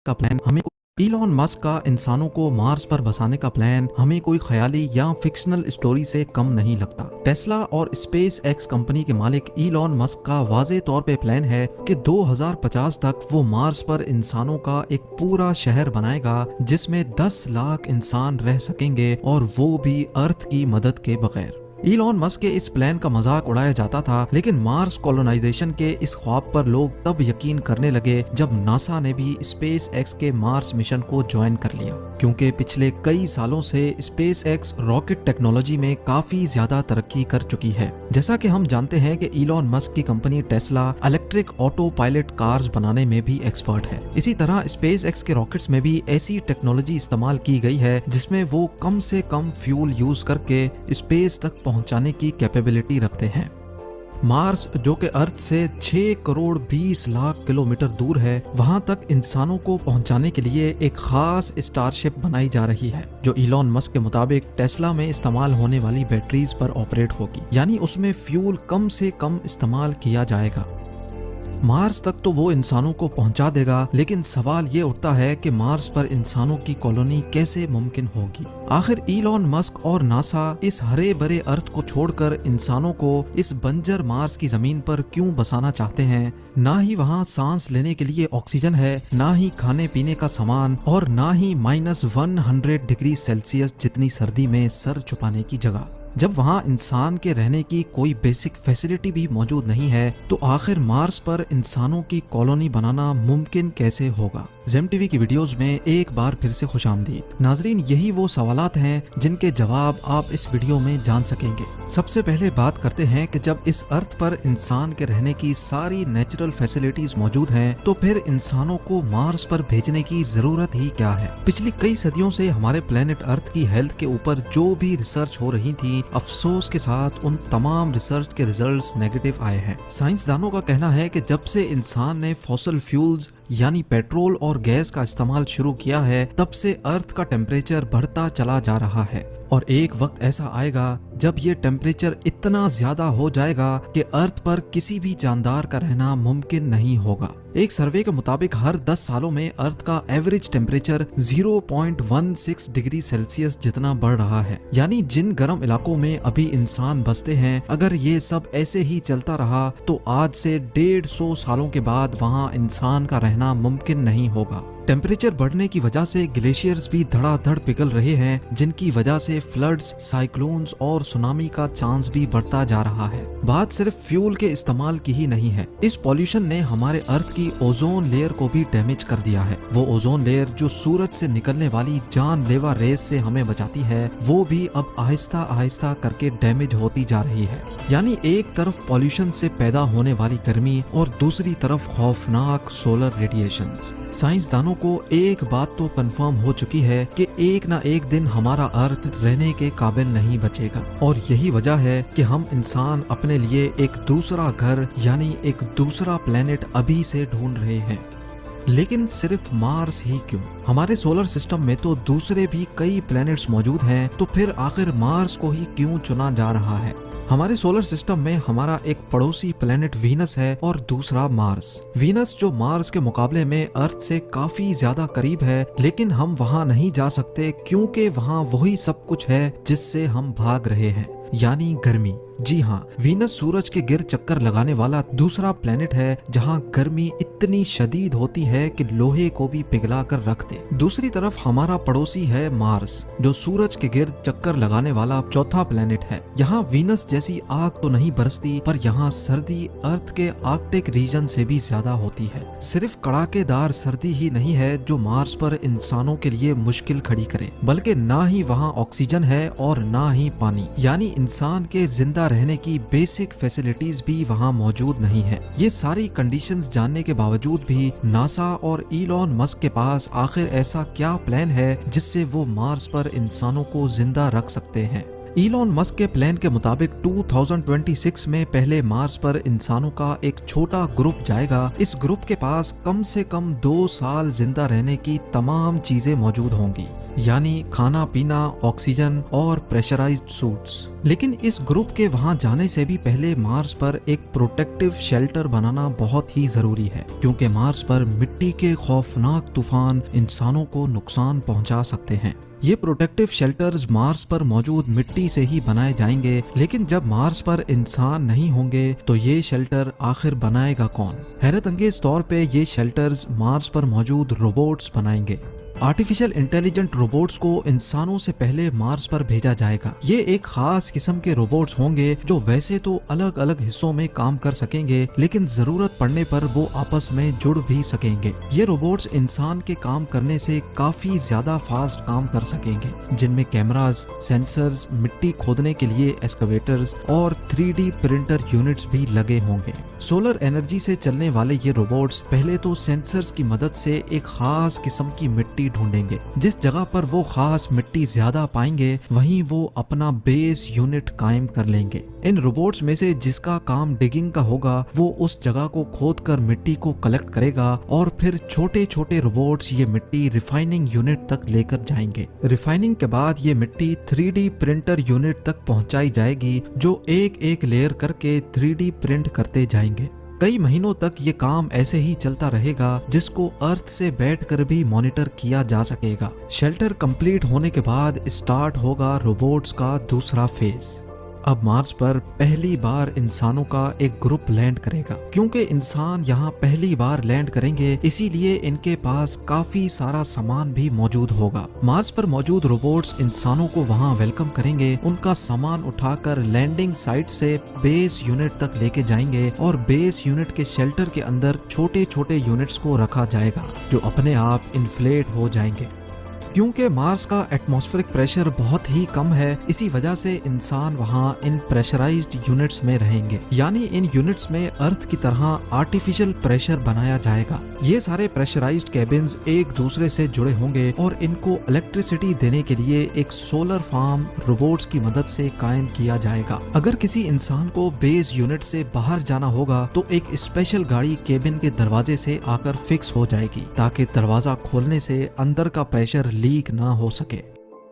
का प्लान हमें Elon Musk का इंसानों को मार्स पर बसाने का प्लान हमें कोई ख्याली या फिक्शनल स्टोरी से कम नहीं लगता। टेस्ला और स्पेस एक्स कंपनी के मालिक इलॉन मस्क का वाज़े तौर पे प्लान है कि 2050 तक वो मार्स पर इंसानों का एक पूरा शहर बनाएगा जिसमें 10 लाख इंसान रह सकेंगे और वो भी अर्थ की मदद के बगैर। इलॉन मस्क के इस प्लान का मजाक उड़ाया जाता था, लेकिन मार्स कॉलोनाइजेशन के इस ख्वाब पर लोग तब यकीन करने लगे जब नासा ने भी स्पेस एक्स के मार्स मिशन को ज्वाइन कर लिया, क्योंकि पिछले कई सालों से स्पेस एक्स रॉकेट टेक्नोलॉजी में काफी ज्यादा तरक्की कर चुकी है। जैसा कि हम जानते हैं कि इलॉन मस्क की company Tesla electric auto pilot cars बनाने में भी एक्सपर्ट है। इसी तरह स्पेस एक्स के रॉकेट्स में भी ऐसी टेक्नोलॉजी इस्तेमाल की गई है जिसमें वो कम से कम फ्यूल यूज करके स्पेस तक पहुंचाने की कैपेबिलिटी रखते हैं। मार्स, जो कि अर्थ से 6 करोड़ 20 लाख किलोमीटर दूर है, वहां तक इंसानों को पहुंचाने के लिए एक खास स्टारशिप बनाई जा रही है जो इलॉन मस्क के मुताबिक टेस्ला में इस्तेमाल होने वाली बैटरीज पर ऑपरेट होगी, यानी उसमें फ्यूल कम से कम इस्तेमाल किया जाएगा। मार्स तक तो वो इंसानों को पहुंचा देगा, लेकिन सवाल ये उठता है कि मार्स पर इंसानों की कॉलोनी कैसे मुमकिन होगी। आखिर इलॉन मस्क और नासा इस हरे भरे अर्थ को छोड़कर इंसानों को इस बंजर मार्स की जमीन पर क्यों बसाना चाहते हैं? ना ही वहाँ सांस लेने के लिए ऑक्सीजन है, ना ही खाने पीने का सामान, और ना ही -100 डिग्री सेल्सियस जितनी सर्दी में सर छुपाने की जगह। जब वहाँ इंसान के रहने की कोई बेसिक फैसिलिटी भी मौजूद नहीं है, तो आखिर मार्स पर इंसानों की कॉलोनी बनाना मुमकिन कैसे होगा? ज़ेम टीवी की वीडियोस में एक बार फिर से खुशामदीद। नाजरीन, यही वो सवालात हैं जिनके जवाब आप इस वीडियो में जान सकेंगे। सबसे पहले बात करते हैं कि जब इस अर्थ पर इंसान के रहने की सारी नेचुरल फैसिलिटीज मौजूद हैं, तो फिर इंसानों को मार्स पर भेजने की जरूरत ही क्या है? पिछली कई सदियों से हमारे प्लेनेट अर्थ की हेल्थ के ऊपर जो भी रिसर्च हो रही थी, अफसोस के साथ उन तमाम रिसर्च के रिजल्ट्स नेगेटिव आए हैं। साइंसदानों का कहना है कि जब से इंसान ने फॉसिल फ्यूल्स यानी पेट्रोल और गैस का इस्तेमाल शुरू किया है, तब से अर्थ का टेम्परेचर बढ़ता चला जा रहा है, और एक वक्त ऐसा आएगा जब ये टेम्परेचर इतना ज्यादा हो जाएगा कि अर्थ पर किसी भी जानदार का रहना मुमकिन नहीं होगा। एक सर्वे के मुताबिक हर 10 सालों में अर्थ का एवरेज टेम्परेचर 0.16 डिग्री सेल्सियस जितना बढ़ रहा है, यानी जिन गर्म इलाकों में अभी इंसान बसते हैं, अगर ये सब ऐसे ही चलता रहा तो आज से 150 सालों के बाद वहाँ इंसान का रहना मुमकिन नहीं होगा। टेम्परेचर बढ़ने की वजह से ग्लेशियर्स भी धड़ाधड़ पिघल रहे हैं, जिनकी वजह से फ्लड्स, साइक्लोन्स और सुनामी का चांस भी बढ़ता जा रहा है। बात सिर्फ फ्यूल के इस्तेमाल की ही नहीं है, इस पॉल्यूशन ने हमारे अर्थ की ओजोन लेयर को भी डैमेज कर दिया है। वो ओजोन लेयर जो सूरज से निकलने वाली जानलेवा रेस से हमें बचाती है, वो भी अब आहिस्ता आहिस्ता करके डैमेज होती जा रही है। यानी एक तरफ पॉल्यूशन से पैदा होने वाली गर्मी और दूसरी तरफ खौफनाक सोलर रेडिएशंस। साइंसदानों को एक बात तो कंफर्म हो चुकी है कि एक ना एक दिन हमारा अर्थ रहने के काबिल नहीं बचेगा, और यही वजह है कि हम इंसान अपने लिए एक दूसरा घर यानी एक दूसरा प्लेनेट अभी से ढूंढ रहे हैं। लेकिन सिर्फ मार्स ही क्यों? हमारे सोलर सिस्टम में तो दूसरे भी कई प्लैनेट्स मौजूद हैं, तो फिर आखिर मार्स को ही क्यों चुना जा रहा है? हमारे सोलर सिस्टम में हमारा एक पड़ोसी प्लेनेट वीनस है और दूसरा मार्स। वीनस जो मार्स के मुकाबले में अर्थ से काफी ज्यादा करीब है, लेकिन हम वहां नहीं जा सकते क्योंकि वहां वही सब कुछ है जिससे हम भाग रहे हैं, यानी गर्मी। जी हाँ, वीनस सूरज के गिर्द चक्कर लगाने वाला दूसरा प्लेनेट है जहाँ गर्मी इतनी शदीद होती है कि लोहे को भी पिघला कर रख दे। दूसरी तरफ हमारा पड़ोसी है मार्स, जो सूरज के गिर्द चक्कर लगाने वाला चौथा प्लेनेट है। यहाँ वीनस जैसी आग तो नहीं बरसती, पर यहाँ सर्दी अर्थ के आर्कटिक रीजन से भी ज्यादा होती है। सिर्फ कड़ाकेदार सर्दी ही नहीं है जो मार्स पर इंसानों के लिए मुश्किल खड़ी करे, बल्कि ना ही वहाँ ऑक्सीजन है और ना ही पानी, यानी इंसान के जिंदा रहने की बेसिक फैसिलिटीज भी वहाँ मौजूद नहीं है। ये सारी कंडीशंस जानने के बावजूद भी नासा और इलॉन मस्क के पास आखिर ऐसा क्या प्लान है जिससे वो मार्स पर इंसानों को जिंदा रख सकते हैं? ईलॉन मस्क के प्लान के मुताबिक 2026 में पहले मार्स पर इंसानों का एक छोटा ग्रुप जाएगा। इस ग्रुप के पास कम से कम 2 साल जिंदा रहने की तमाम चीजें मौजूद होंगी, यानी खाना पीना, ऑक्सीजन और प्रेशराइज्ड सूट्स। लेकिन इस ग्रुप के वहां जाने से भी पहले मार्स पर एक प्रोटेक्टिव शेल्टर बनाना बहुत ही जरूरी है, क्योंकि मार्स पर मिट्टी के खौफनाक तूफान इंसानों को नुकसान पहुंचा सकते हैं। ये प्रोटेक्टिव शेल्टर्स मार्स पर मौजूद मिट्टी से ही बनाए जाएंगे, लेकिन जब मार्स पर इंसान नहीं होंगे तो ये शेल्टर आखिर बनाएगा कौन? हैरत अंगेज तौर पे ये शेल्टर्स मार्स पर मौजूद रोबोट्स बनाएंगे। आर्टिफिशियल इंटेलिजेंट रोबोट्स को इंसानों से पहले मार्स पर भेजा जाएगा। ये एक खास किस्म के रोबोट्स होंगे जो वैसे तो अलग अलग हिस्सों में काम कर सकेंगे, लेकिन जरूरत पड़ने पर वो आपस में जुड़ भी सकेंगे। ये रोबोट्स इंसान के काम करने से काफी ज्यादा फास्ट काम कर सकेंगे, जिनमें कैमराज, सेंसर्स, मिट्टी खोदने के लिए एक्सकवेटर्स और 3D प्रिंटर यूनिट्स भी लगे होंगे। सोलर एनर्जी से चलने वाले ये रोबोट्स पहले तो सेंसर्स की मदद से एक खास किस्म की मिट्टी ढूंढेंगे। जिस जगह पर वो खास मिट्टी ज्यादा पाएंगे वहीं वो अपना बेस यूनिट कायम कर लेंगे। इन रोबोट्स में से जिसका काम डिगिंग का होगा वो उस जगह को खोदकर मिट्टी को कलेक्ट करेगा और फिर छोटे छोटे रोबोट्स ये मिट्टी रिफाइनिंग यूनिट तक लेकर जाएंगे। रिफाइनिंग के बाद ये मिट्टी 3D प्रिंटर यूनिट तक पहुंचाई जाएगी, जो एक एक लेयर करके 3D प्रिंट करते जाएंगे। कई महीनों तक ये काम ऐसे ही चलता रहेगा, जिसको अर्थ से बैठकर भी मॉनिटर किया जा सकेगा। शेल्टर कंप्लीट होने के बाद स्टार्ट होगा रोबोट्स का दूसरा फेज। अब मार्स पर पहली बार इंसानों का एक ग्रुप लैंड करेगा। क्योंकि इंसान यहाँ पहली बार लैंड करेंगे, इसीलिए इनके पास काफी सारा सामान भी मौजूद होगा। मार्स पर मौजूद रोबोट्स इंसानों को वहाँ वेलकम करेंगे, उनका सामान उठाकर लैंडिंग साइट से बेस यूनिट तक लेके जाएंगे और बेस यूनिट के शेल्टर के अंदर छोटे छोटे यूनिट्स को रखा जाएगा, जो अपने आप इन्फ्लेट हो जाएंगे। क्योंकि मार्स का एटमॉस्फेरिक प्रेशर बहुत ही कम है, इसी वजह से इंसान वहां इन प्रेशराइज्ड यूनिट्स में रहेंगे, यानी इन यूनिट्स में अर्थ की तरह आर्टिफिशियल प्रेशर बनाया जाएगा। ये सारे प्रेशराइज्ड केबिन्स एक दूसरे से जुड़े होंगे और इनको इलेक्ट्रिसिटी देने के लिए एक सोलर फार्म रोबोट्स की मदद से कायम किया जाएगा। अगर किसी इंसान को बेस यूनिट से बाहर जाना होगा तो एक स्पेशल गाड़ी केबिन के दरवाजे से आकर फिक्स हो जाएगी, ताकि दरवाजा खोलने से अंदर का प्रेशर लीक ना हो सके।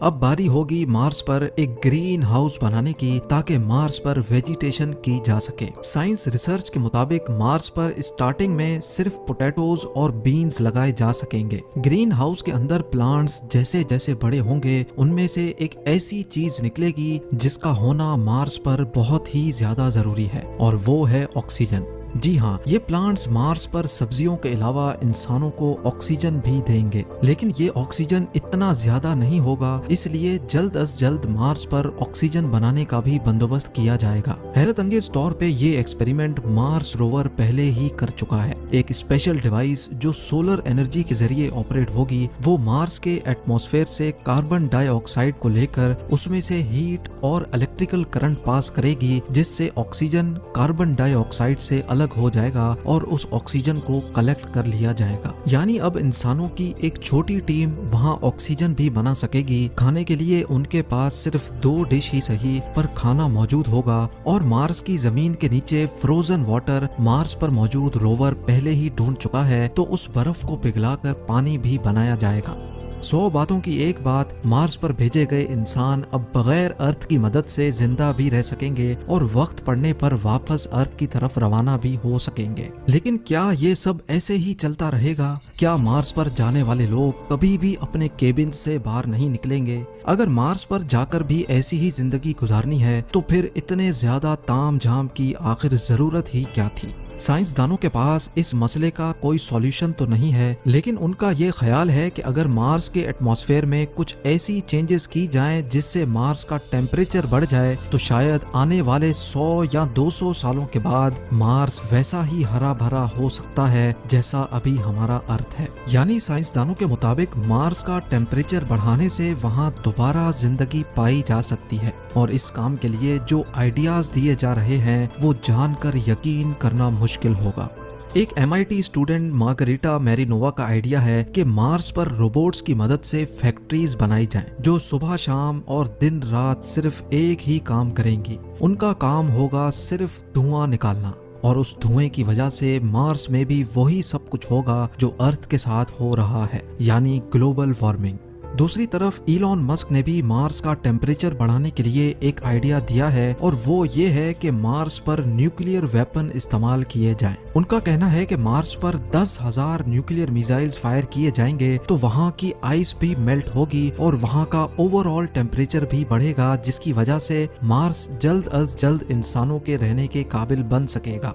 अब बारी होगी मार्स पर एक ग्रीन हाउस बनाने की, ताकि मार्स पर वेजिटेशन की जा सके। साइंस रिसर्च के मुताबिक मार्स पर स्टार्टिंग में सिर्फ पोटैटोज और बीन्स लगाए जा सकेंगे। ग्रीन हाउस के अंदर प्लांट्स जैसे जैसे बड़े होंगे, उनमें से एक ऐसी चीज निकलेगी जिसका होना मार्स पर बहुत ही ज्यादा जरूरी है, और वो है ऑक्सीजन। जी हाँ, ये प्लांट्स मार्स पर सब्जियों के अलावा इंसानों को ऑक्सीजन भी देंगे, लेकिन ये ऑक्सीजन इतना ज्यादा नहीं होगा, इसलिए जल्द अज जल्द मार्स पर ऑक्सीजन बनाने का भी बंदोबस्त किया जाएगा। हैरत अंगेज तौर पे ये एक्सपेरिमेंट मार्स रोवर पहले ही कर चुका है। एक स्पेशल डिवाइस जो सोलर एनर्जी के जरिए ऑपरेट होगी, वो मार्स के एटमॉस्फेयर से कार्बन डाइऑक्साइड को लेकर उसमें से हीट और इलेक्ट्रिकल करंट पास करेगी, जिससे ऑक्सीजन कार्बन डाइऑक्साइड से अलग हो जाएगा और उस ऑक्सीजन को कलेक्ट कर लिया जाएगा। यानी अब इंसानों की एक छोटी टीम वहां ऑक्सीजन भी बना सकेगी। खाने के लिए उनके पास सिर्फ 2 डिश ही सही, पर खाना मौजूद होगा। और मार्स की जमीन के नीचे फ्रोजन वाटर मार्स पर मौजूद रोवर पहले ही ढूंढ चुका है, तो उस बर्फ को पिघलाकर पानी भी बनाया जाएगा। 100 बातों की एक बात, मार्स पर भेजे गए इंसान अब बगैर अर्थ की मदद से जिंदा भी रह सकेंगे और वक्त पड़ने पर वापस अर्थ की तरफ रवाना भी हो सकेंगे। लेकिन क्या ये सब ऐसे ही चलता रहेगा? क्या मार्स पर जाने वाले लोग कभी भी अपने केबिन से बाहर नहीं निकलेंगे? अगर मार्स पर जाकर भी ऐसी ही जिंदगी गुजारनी है, तो फिर इतने ज्यादा ताम झाम की आखिर जरूरत ही क्या थी? साइंसदानों के पास इस मसले का कोई सॉल्यूशन तो नहीं है, लेकिन उनका ये ख्याल है कि अगर मार्स के एटमॉस्फेयर में कुछ ऐसी चेंजेस की जाएं जिससे मार्स का टेम्परेचर बढ़ जाए, तो शायद आने वाले 100 या 200 सालों के बाद मार्स वैसा ही हरा भरा हो सकता है जैसा अभी हमारा अर्थ है। यानी साइंसदानों के मुताबिक मार्स का टेम्परेचर बढ़ाने से वहाँ दोबारा जिंदगी पाई जा सकती है, और इस काम के लिए जो आइडियाज दिए जा रहे हैं वो जानकर यकीन करना मुश्किल होगा। एक MIT स्टूडेंट मार्गरीटा मैरिनोवा का आइडिया है कि मार्स पर रोबोट्स की मदद से फैक्ट्रीज बनाई जाएं, जो सुबह शाम और दिन रात सिर्फ एक ही काम करेंगी। उनका काम होगा सिर्फ धुआं निकालना, और उस धुएं की वजह से मार्स में भी वही सब कुछ होगा जो अर्थ के साथ हो रहा है, यानी ग्लोबल वार्मिंग। दूसरी तरफ इलॉन मस्क ने भी मार्स का टेम्परेचर बढ़ाने के लिए एक आइडिया दिया है, और वो ये है कि मार्स पर न्यूक्लियर वेपन इस्तेमाल किए जाएं। उनका कहना है कि मार्स पर 10,000 न्यूक्लियर मिसाइल्स फायर किए जाएंगे तो वहाँ की आइस भी मेल्ट होगी और वहाँ का ओवरऑल टेम्परेचर भी बढ़ेगा, जिसकी वजह से मार्स जल्द अज जल्द इंसानों के रहने के काबिल बन सकेगा।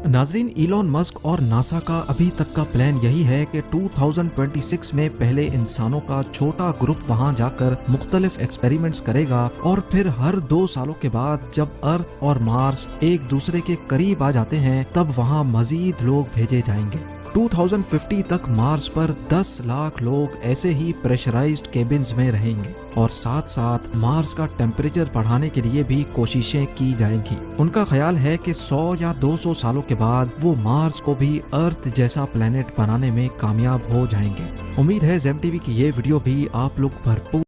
नाजरीन, इलॉन मस्क और नासा का अभी तक का प्लान यही है कि 2026 में पहले इंसानों का छोटा ग्रुप वहां जाकर मुख्तलिफ एक्सपेरिमेंट्स करेगा, और फिर हर 2 सालों के बाद जब अर्थ और मार्स एक दूसरे के करीब आ जाते हैं तब वहां मजीद लोग भेजे जाएंगे। 2050 तक मार्स पर 10 लाख लोग ऐसे ही प्रेशराइज्ड केबिन्स में रहेंगे, और साथ साथ मार्स का टेम्परेचर बढ़ाने के लिए भी कोशिशें की जाएंगी। उनका ख्याल है कि 100 या 200 सालों के बाद वो मार्स को भी अर्थ जैसा प्लेनेट बनाने में कामयाब हो जाएंगे। उम्मीद है ZEM TV की ये वीडियो भी आप लोग भरपूर